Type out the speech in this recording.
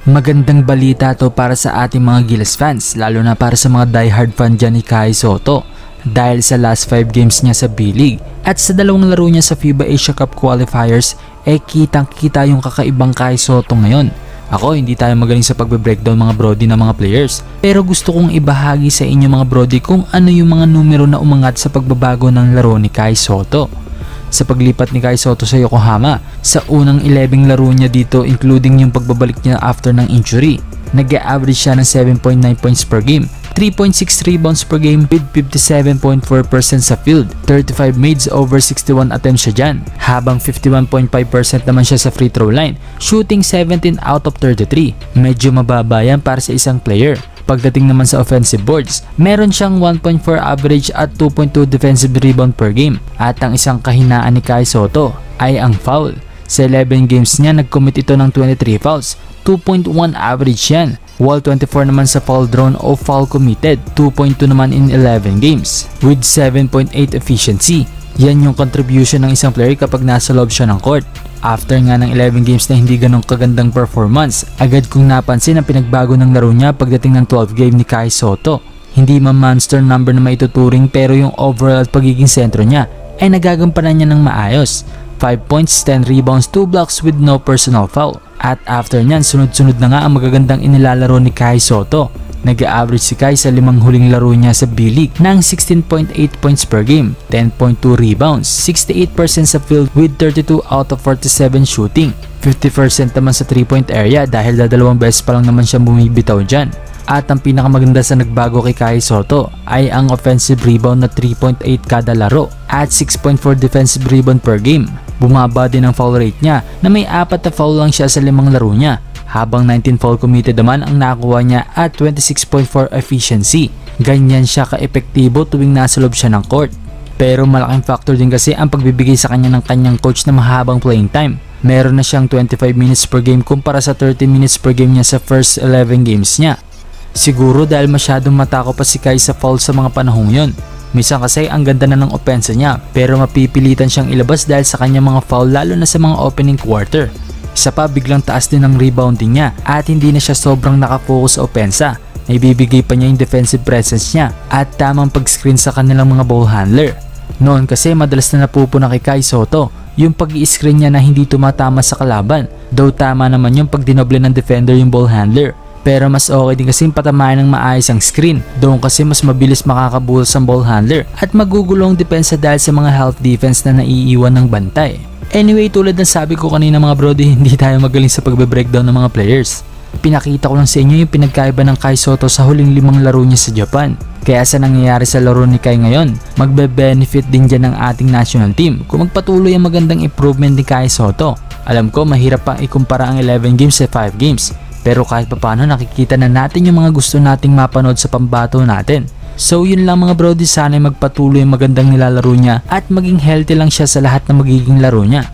Magandang balita to para sa ating mga Gilas fans, lalo na para sa mga diehard fan dyan ni Kai Sotto. Dahil sa last 5 games niya sa B-League at sa dalawang laro niya sa FIBA Asia Cup qualifiers, kitang kita yung kakaibang Kai Sotto ngayon. Ako, hindi tayo magaling sa pagbe-breakdown mga brody ng mga players, pero gusto kong ibahagi sa inyo mga brody kung ano yung mga numero na umangat sa pagbabago ng laro ni Kai Sotto. Sa paglipat ni Kai Sotto sa Yokohama, sa unang 11 laro niya dito including yung pagbabalik niya after ng injury, nag-average siya ng 7.9 points per game, 3.6 rebounds per game with 57.4% sa field, 35 mades over 61 attempts siya dyan, habang 51.5% naman siya sa free throw line, shooting 17 out of 33. Medyo mababa yan para sa isang player. Pagdating naman sa offensive boards, meron siyang 1.4 average at 2.2 defensive rebound per game. At ang isang kahinaan ni Kai Sotto ay ang foul. Sa 11 games niya, nag-commit ito ng 23 fouls, 2.1 average yan. While 24 naman sa foul drawn o foul committed, 2.2 naman in 11 games. With 7.8 efficiency, yan yung contribution ng isang player kapag nasa loob siya ng court. After nga ng 11 games na hindi ganong kagandang performance, agad kong napansin ang pinagbago ng laro niya pagdating ng 12 game ni Kai Sotto. Hindi man monster number na maituturing pero yung overall pagiging sentro niya ay nagagampanan niya ng maayos. 5 points, 10 rebounds, 2 blocks with no personal foul. At after nyan, sunod-sunod na nga ang magagandang inilalaro ni Kai Sotto. Nag-average si Kai sa 5 huling laro niya sa B-League ng 16.8 points per game, 10.2 rebounds, 68% sa field with 32 out of 47 shooting, 50% naman sa 3-point area dahil dadalawang beses pa lang naman siya bumibitaw dyan. At ang pinakamaganda sa nagbago kay Kai Sotto ay ang offensive rebound na 3.8 kada laro at 6.4 defensive rebound per game. Bumaba din ang foul rate niya na may 4 na foul lang siya sa 5 laro niya, habang 19 foul committed naman ang nakuha niya at 26.4 efficiency. Ganyan siya ka-epektibo tuwing nasa loob siya ng court. Pero malaking factor din kasi ang pagbibigay sa kanya ng kanyang coach na mahabang playing time. Meron na siyang 25 minutes per game kumpara sa 30 minutes per game niya sa first 11 games niya. Siguro dahil masyadong matako pa si Kai sa foul sa mga panahong yon. Minsan kasi ang ganda na ng opensa niya pero mapipilitan siyang ilabas dahil sa kanyang mga foul lalo na sa mga opening quarter. Isa pa, biglang taas din ang rebounding niya at hindi na siya sobrang nakafocus sa opensa. Naibibigay pa niya yung defensive presence niya at tamang pag-screen sa kanilang mga ball handler. Noon kasi madalas na napupuna kay Kai Sotto yung pag-i-screen niya na hindi tumatama sa kalaban. Though tama naman yung pag dinoble ng defender yung ball handler. Pero mas okay din kasi patamaan ng maayos ang screen. Doon kasi mas mabilis makakabuhos ang ball handler at magugulong depensa dahil sa mga half defense na naiiwan ng bantay. Anyway, tulad ng sabi ko kanina mga brody, hindi tayo magaling sa pagbe-breakdown ng mga players. Pinakita ko lang sa inyo yung pinagkaiba ng Kai Sotto sa huling 5 laro niya sa Japan. Kaya sa nangyayari sa laro ni Kai ngayon, magbe-benefit din dyan ng ating national team kung magpatuloy ang magandang improvement ni Kai Sotto. Alam ko mahirap pang ikumpara ang 11 games sa 5 games. Pero kahit papano nakikita na natin yung mga gusto nating mapanood sa pambato natin. So yun lang mga brody, sana magpatuloy yung magandang nilalaro niya at maging healthy lang siya sa lahat ng magiging laro niya.